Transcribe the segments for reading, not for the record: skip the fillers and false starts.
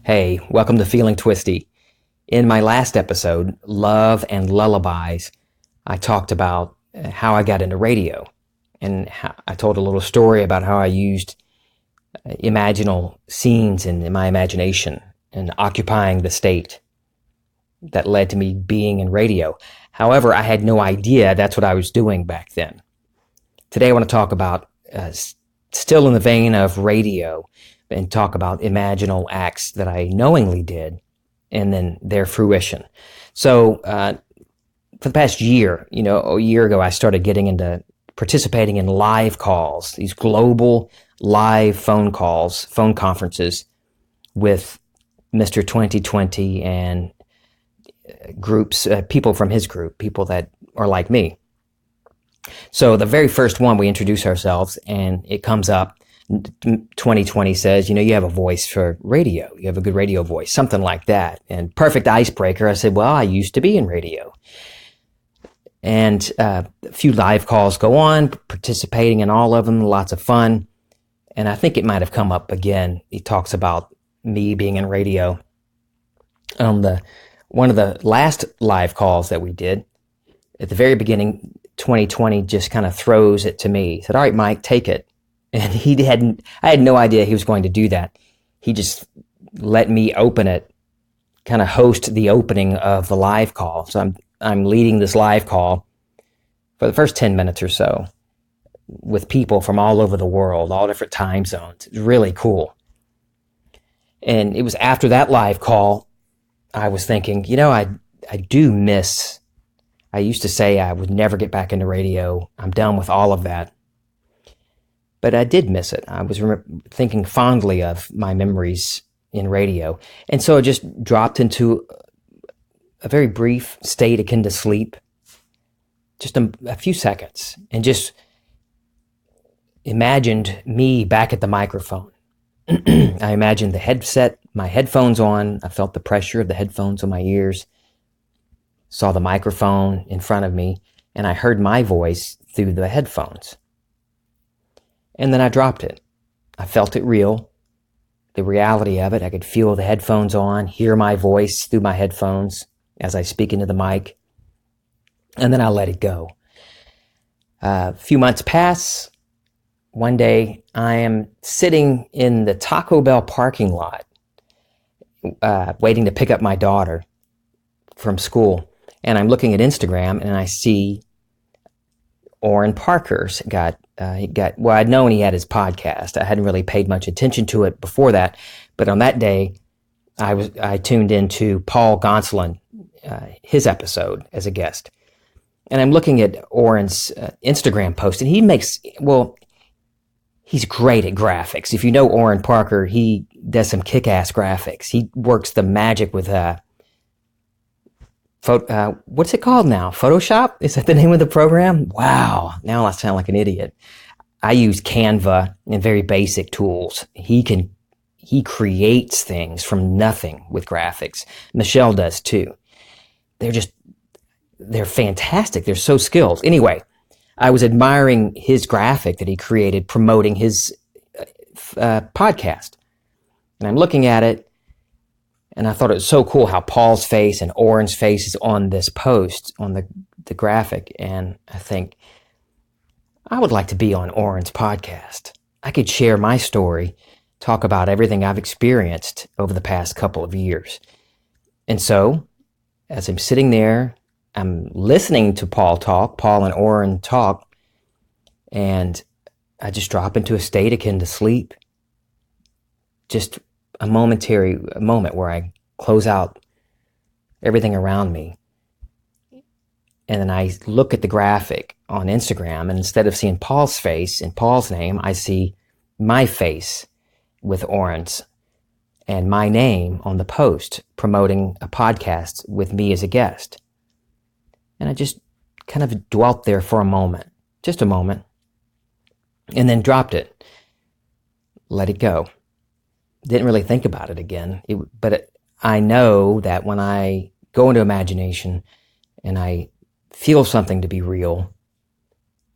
Hey, welcome to Feeling Twisty. In my last episode, Love and Lullabies, I talked about how I got into radio. And how I told a little story about how I used imaginal scenes in my imagination and occupying the state that led to me being in radio. However, I had no idea that's what I was doing back then. Today, I want to talk about, still in the vein of radio, and talk about imaginal acts that I knowingly did and then their fruition. So, for the past year, a year ago, I started getting into participating in live calls, these global live phone calls, phone conferences with Mr. 2020 and groups, people from his group, people that are like me. So the very first one, we introduce ourselves and it comes up. 2020 says, you have a voice for radio. You have a good radio voice, something like that. And perfect icebreaker. I said, well, I used to be in radio. And a few live calls go on, participating in all of them, lots of fun. And I think it might have come up again. He talks about me being in radio. One of the last live calls that we did, at the very beginning, 2020 just kind of throws it to me. He said, all right, Mike, take it. And I had no idea he was going to do that. He just let me open it, kind of host the opening of the live call. So I'm leading this live call for the first 10 minutes or so with people from all over the world, all different time zones. It's really cool. And it was after that live call, I was thinking, I do miss, I used to say I would never get back into radio. I'm done with all of that. But I did miss it. I was thinking fondly of my memories in radio. And so I just dropped into a very brief state akin to sleep, just a few seconds, and just imagined me back at the microphone. I imagined the headset, my headphones on. I felt the pressure of the headphones on my ears, saw the microphone in front of me, and I heard my voice through the headphones. And then I dropped it. I felt it real, the reality of it. I could feel the headphones on, hear my voice through my headphones as I speak into the mic. And then I let it go. A few months pass. One day I am sitting in the Taco Bell parking lot, waiting to pick up my daughter from school. And I'm looking at Instagram and I see Orrin Parker's well, I'd known he had his podcast. I hadn't really paid much attention to it before that. But on that day, I tuned into Paul Gonsolin, his episode as a guest. And I'm looking at Orrin's Instagram post, and he's great at graphics. If you know Orrin Parker, he does some kick-ass graphics. He works the magic with what's it called now? Photoshop? Is that the name of the program? Wow. Now I sound like an idiot. I use Canva and very basic tools. He creates things from nothing with graphics. Michelle does too. They're fantastic. They're so skilled. Anyway, I was admiring his graphic that he created promoting his podcast. And I'm looking at it, and I thought it was so cool how Paul's face and Orrin's face is on this post, on the graphic. And I think, I would like to be on Orrin's podcast. I could share my story, talk about everything I've experienced over the past couple of years. And so, as I'm sitting there, I'm listening to Paul and Orrin talk, and I just drop into a state akin to sleep. Just a moment where I close out everything around me. And then I look at the graphic on Instagram, and instead of seeing Paul's face and Paul's name, I see my face with Orrin's and my name on the post promoting a podcast with me as a guest. And I just kind of dwelt there for a moment, just a moment, and then dropped it, let it go. Didn't really think about it again. But I know that when I go into imagination and I feel something to be real,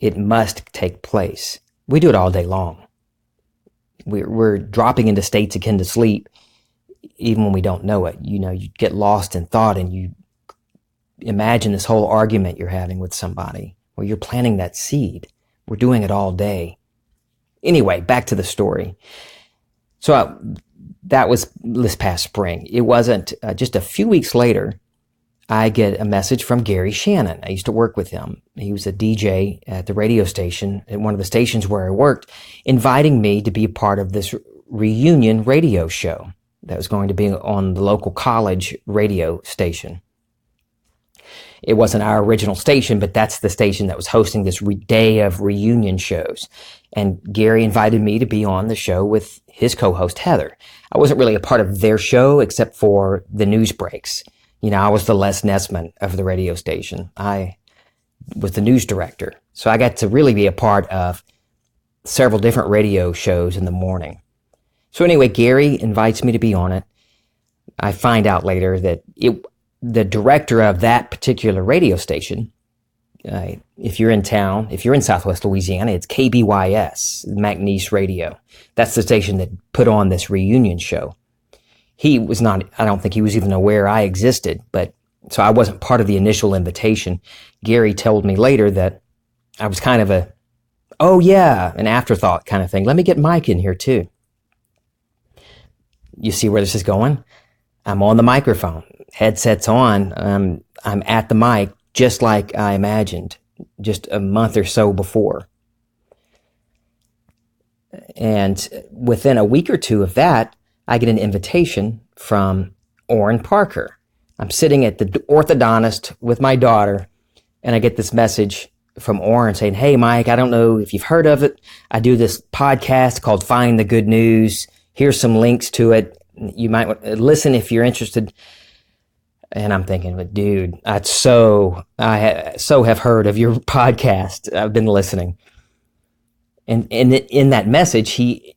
it must take place. We do it all day long. We're dropping into states akin to sleep even when we don't know it. You get lost in thought and you imagine this whole argument you're having with somebody, or you're planting that seed. We're doing it all day. Anyway, back to the story. So that was this past spring. It wasn't just a few weeks later, I get a message from Gary Shannon. I used to work with him. He was a DJ at the radio station, at one of the stations where I worked, inviting me to be a part of this reunion radio show that was going to be on the local college radio station. It wasn't our original station, but that's the station that was hosting this day of reunion shows. And Gary invited me to be on the show with his co-host, Heather. I wasn't really a part of their show except for the news breaks. I was the Les Nessman of the radio station. I was the news director. So I got to really be a part of several different radio shows in the morning. So anyway, Gary invites me to be on it. I find out later that the director of that particular radio station, if you're in town, if you're in Southwest Louisiana, it's KBYS, McNeese Radio. That's the station that put on this reunion show. He was not, I don't think he was even aware I existed, so I wasn't part of the initial invitation. Gary told me later that I was kind of an afterthought kind of thing. Let me get Mike in here too. You see where this is going? I'm on the microphone. Headset's on. I'm at the mic, just like I imagined just a month or so before. And within a week or two of that, I get an invitation from Orrin Parker. I'm sitting at the orthodontist with my daughter, and I get this message from Orrin saying, "Hey, Mike, I don't know if you've heard of it. I do this podcast called Find the Good News. Here's some links to it. You might listen if you're interested." And I'm thinking, but dude, I have heard of your podcast. I've been listening. And in that message, he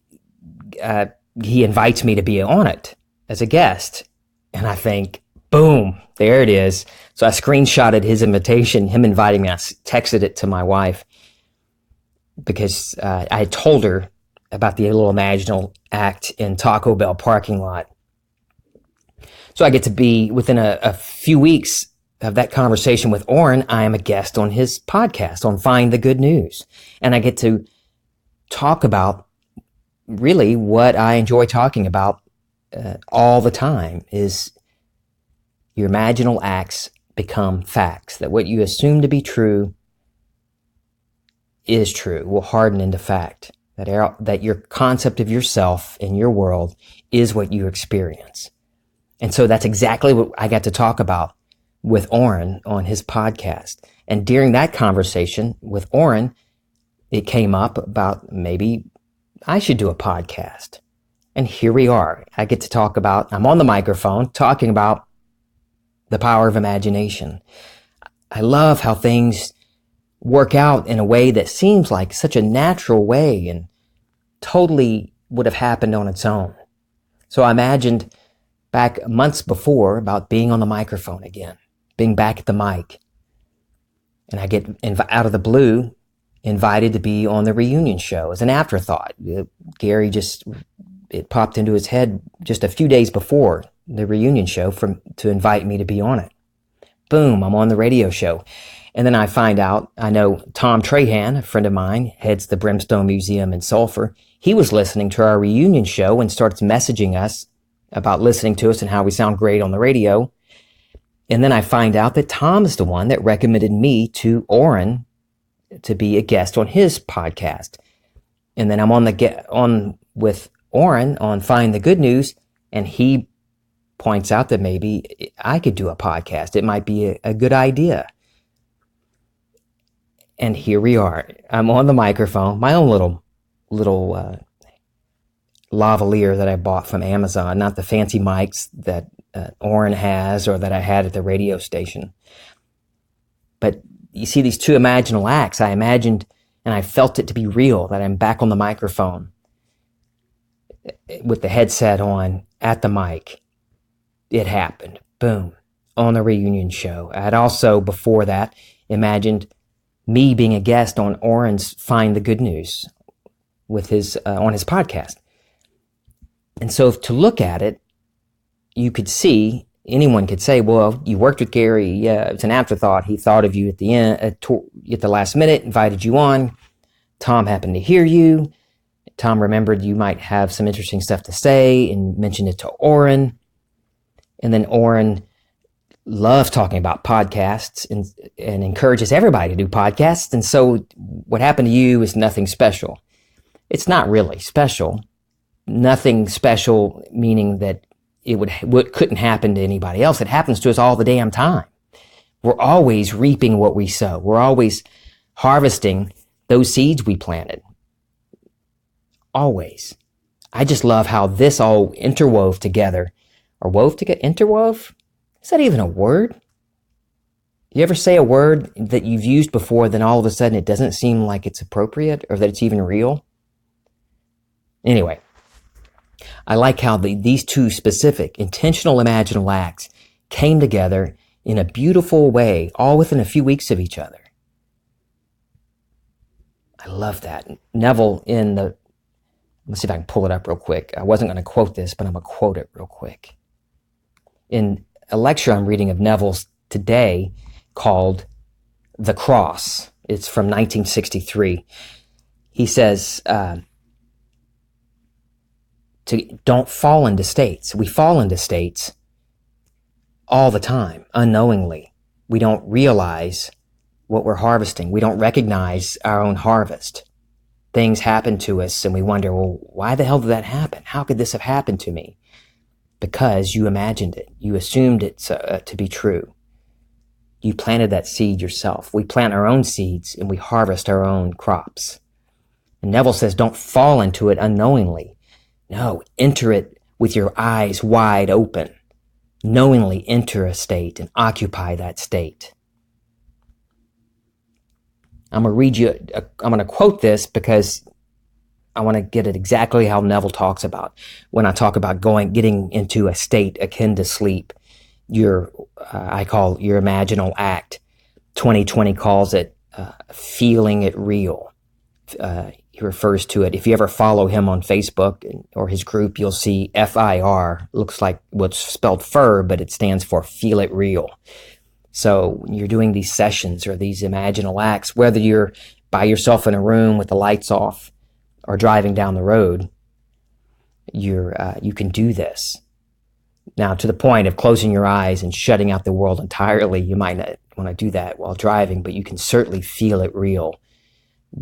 invites me to be on it as a guest. And I think, boom, there it is. So I screenshotted his invitation, him inviting me. I texted it to my wife because I had told her about the little imaginal act in Taco Bell parking lot. So I get to be, within a few weeks of that conversation with Orrin, I am a guest on his podcast on Find the Good News. And I get to talk about really what I enjoy talking about all the time, is your imaginal acts become facts. That what you assume to be true is true, will harden into fact. That your concept of yourself and your world is what you experience. And so that's exactly what I got to talk about with Orrin on his podcast. And during that conversation with Orrin, it came up about maybe I should do a podcast. And here we are. I get to talk about, I'm on the microphone talking about the power of imagination. I love how things work out in a way that seems like such a natural way and totally would have happened on its own. So I imagined back months before about being on the microphone again, being back at the mic. And I get out of the blue invited to be on the reunion show as an afterthought. Gary it popped into his head just a few days before the reunion show to invite me to be on it. Boom, I'm on the radio show. And then I find out, I know Tom Trahan, a friend of mine, heads the Brimstone Museum in Sulphur. He was listening to our reunion show and starts messaging us about listening to us and how we sound great on the radio. And then I find out that Tom is the one that recommended me to Orrin to be a guest on his podcast. And then I'm on with Orrin on Find the Good News, and he points out that maybe I could do a podcast. It might be a good idea. And here we are. I'm on the microphone, my own little lavalier that I bought from Amazon, not the fancy mics that Orrin has or that I had at the radio station. But you see these two imaginal acts. I imagined and I felt it to be real, that I'm back on the microphone with the headset on at the mic. It happened. Boom. On the reunion show. I had also, before that, imagined me being a guest on Orrin's Find the Good News with on his podcast. And so to look at it, you could see, anyone could say, well, you worked with Gary. Yeah, it's an afterthought. He thought of you at the end, at the last minute, invited you on. Tom happened to hear you. Tom remembered you might have some interesting stuff to say and mentioned it to Orrin. And then Orrin loves talking about podcasts and encourages everybody to do podcasts. And so what happened to you is nothing special. It's not really special. Nothing special, meaning that what couldn't happen to anybody else. It happens to us all the damn time. We're always reaping what we sow. We're always harvesting those seeds we planted. Always. I just love how this all interwove together. Or wove together? Interwove? Is that even a word? You ever say a word that you've used before, then all of a sudden it doesn't seem like it's appropriate or that it's even real? Anyway, I like how these two specific intentional imaginal acts came together in a beautiful way, all within a few weeks of each other. I love that. Neville let's see if I can pull it up real quick. I wasn't going to quote this, but I'm going to quote it real quick. In a lecture I'm reading of Neville's today called The Cross, it's from 1963. He says, don't fall into states. We fall into states all the time, unknowingly. We don't realize what we're harvesting. We don't recognize our own harvest. Things happen to us and we wonder, well, why the hell did that happen? How could this have happened to me? Because you imagined it. You assumed it to be true. You planted that seed yourself. We plant our own seeds and we harvest our own crops. And Neville says, don't fall into it unknowingly. No, enter it with your eyes wide open. Knowingly enter a state and occupy that state. I'm going to quote this because I want to get it exactly how Neville talks about when I talk about getting into a state akin to sleep. I call your imaginal act. 2020 calls it feeling it real. He refers to it. If you ever follow him on Facebook or his group, you'll see FIR. Looks like what's spelled fur, but it stands for feel it real. So when you're doing these sessions or these imaginal acts, whether you're by yourself in a room with the lights off or driving down the road, you can do this. Now, to the point of closing your eyes and shutting out the world entirely, you might not want to do that while driving, but you can certainly feel it real.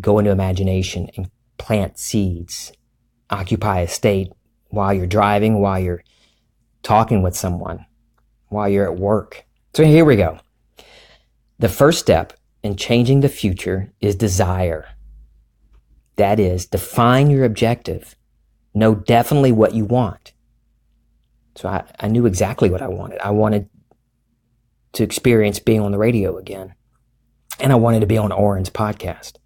Go into imagination and plant seeds. Occupy a state while you're driving, while you're talking with someone, while you're at work. So here we go. The first step in changing the future is desire. That is, define your objective. Know definitely what you want. So I knew exactly what I wanted. I wanted to experience being on the radio again. And I wanted to be on Orrin's podcast.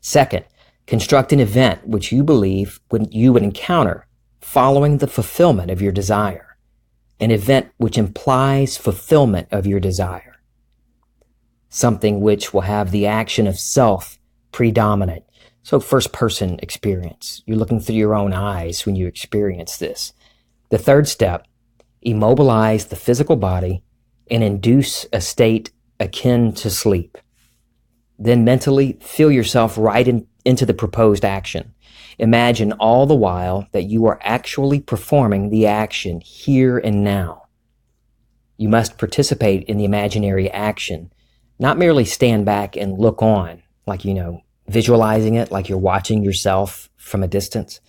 Second, construct an event which you believe you would encounter following the fulfillment of your desire. An event which implies fulfillment of your desire. Something which will have the action of self predominant. So first person experience. You're looking through your own eyes when you experience this. The third step, immobilize the physical body and induce a state akin to sleep. Then mentally feel yourself right into the proposed action. Imagine all the while that you are actually performing the action here and now. You must participate in the imaginary action, not merely stand back and look on, like, visualizing it like you're watching yourself from a distance.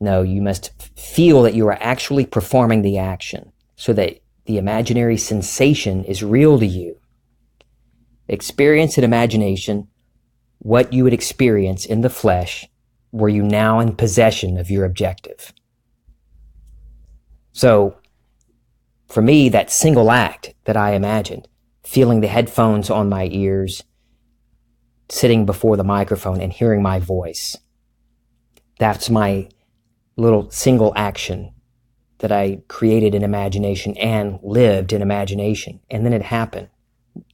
No, you must feel that you are actually performing the action so that the imaginary sensation is real to you. Experience in imagination what you would experience in the flesh were you now in possession of your objective. So, for me, that single act that I imagined, feeling the headphones on my ears, sitting before the microphone and hearing my voice, that's my little single action that I created in imagination and lived in imagination. And then it happened,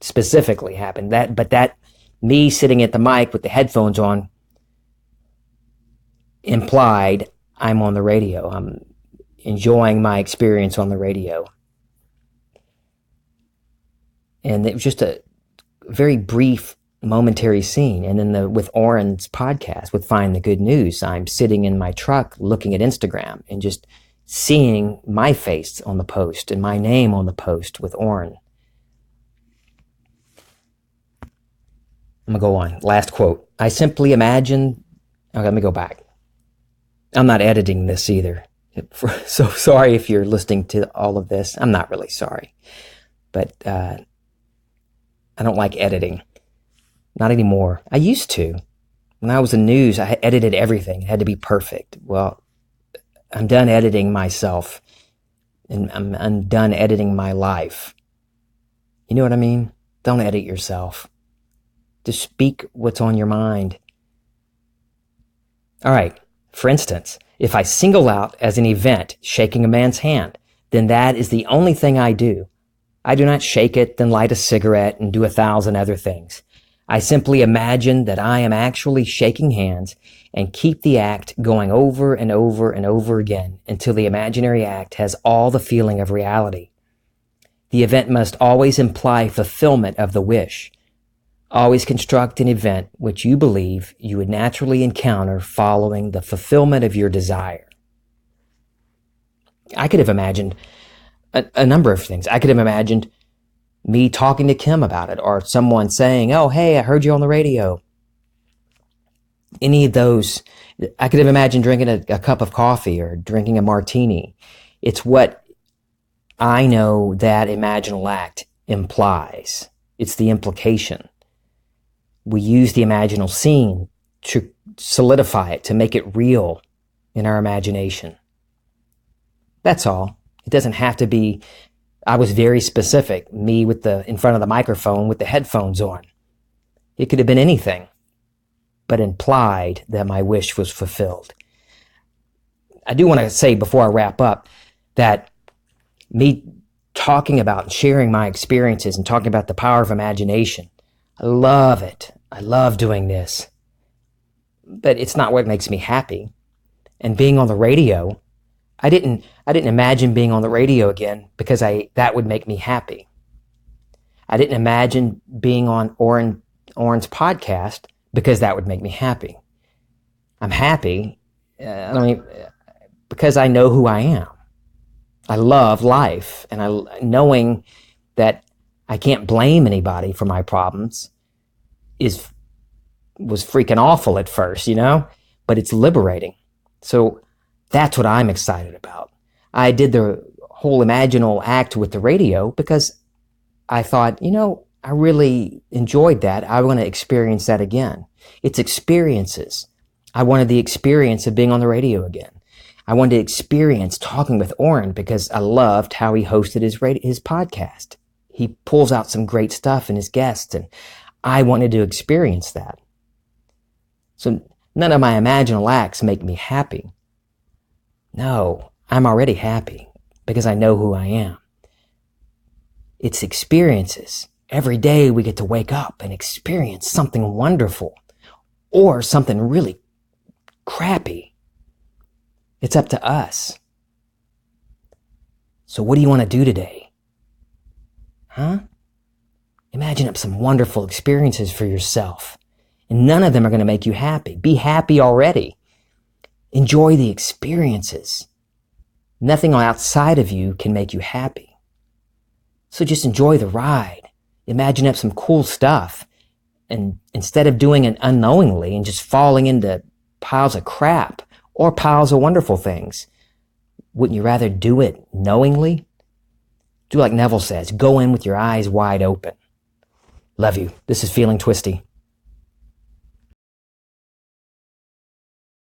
specifically happened. That me sitting at the mic with the headphones on implied I'm on the radio. I'm enjoying my experience on the radio. And it was just a very brief, momentary scene. And then with Oren's podcast, with Find the Good News, I'm sitting in my truck looking at Instagram and just seeing my face on the post and my name on the post with Oren. I'm going to go on. Last quote. I simply imagine... Okay, let me go back. I'm not editing this either. So sorry if you're listening to all of this. I'm not really sorry. But I don't like editing. Not anymore. I used to. When I was in news, I edited everything. It had to be perfect. Well, I'm done editing myself. And I'm done editing my life. You know what I mean? Don't edit yourself. Just speak what's on your mind. All right. For instance, if I single out as an event shaking a man's hand, then that is the only thing I do. I do not shake it, then light a cigarette and do 1,000 other things. I simply imagine that I am actually shaking hands and keep the act going over and over and over again until the imaginary act has all the feeling of reality. The event must always imply fulfillment of the wish. Always construct an event which you believe you would naturally encounter following the fulfillment of your desire. I could have imagined a number of things. I could have imagined me talking to Kim about it, or someone saying, oh, hey, I heard you on the radio. Any of those. I could have imagined drinking a cup of coffee or drinking a martini. It's what I know that imaginal act implies. It's the implication. We use the imaginal scene to solidify it, to make it real in our imagination. That's all. It doesn't have to be, I was very specific, me in front of the microphone with the headphones on. It could have been anything, but implied that my wish was fulfilled. I do want to say before I wrap up that me talking about and sharing my experiences and talking about the power of imagination, I love it. I love doing this. But it's not what makes me happy. And being on the radio, I didn't imagine being on the radio again because that would make me happy. I didn't imagine being on Oren's podcast because that would make me happy. I'm happy because I know who I am. I love life, and knowing that I can't blame anybody for my problems was freaking awful at first, but it's liberating. So that's what I'm excited about. I did the whole imaginal act with the radio because I thought, I really enjoyed that. I want to experience that again. It's experiences. I wanted the experience of being on the radio again. I wanted to experience talking with Oren because I loved how he hosted his podcast. He pulls out some great stuff in his guests, and I wanted to experience that. So none of my imaginal acts make me happy. No, I'm already happy because I know who I am. It's experiences. Every day we get to wake up and experience something wonderful or something really crappy. It's up to us. So what do you want to do today? Huh? Imagine up some wonderful experiences for yourself. And none of them are going to make you happy. Be happy already. Enjoy the experiences. Nothing outside of you can make you happy. So just enjoy the ride. Imagine up some cool stuff. And instead of doing it unknowingly and just falling into piles of crap or piles of wonderful things, wouldn't you rather do it knowingly? Do like Neville says, go in with your eyes wide open. Love you. This is Feeling Twisty.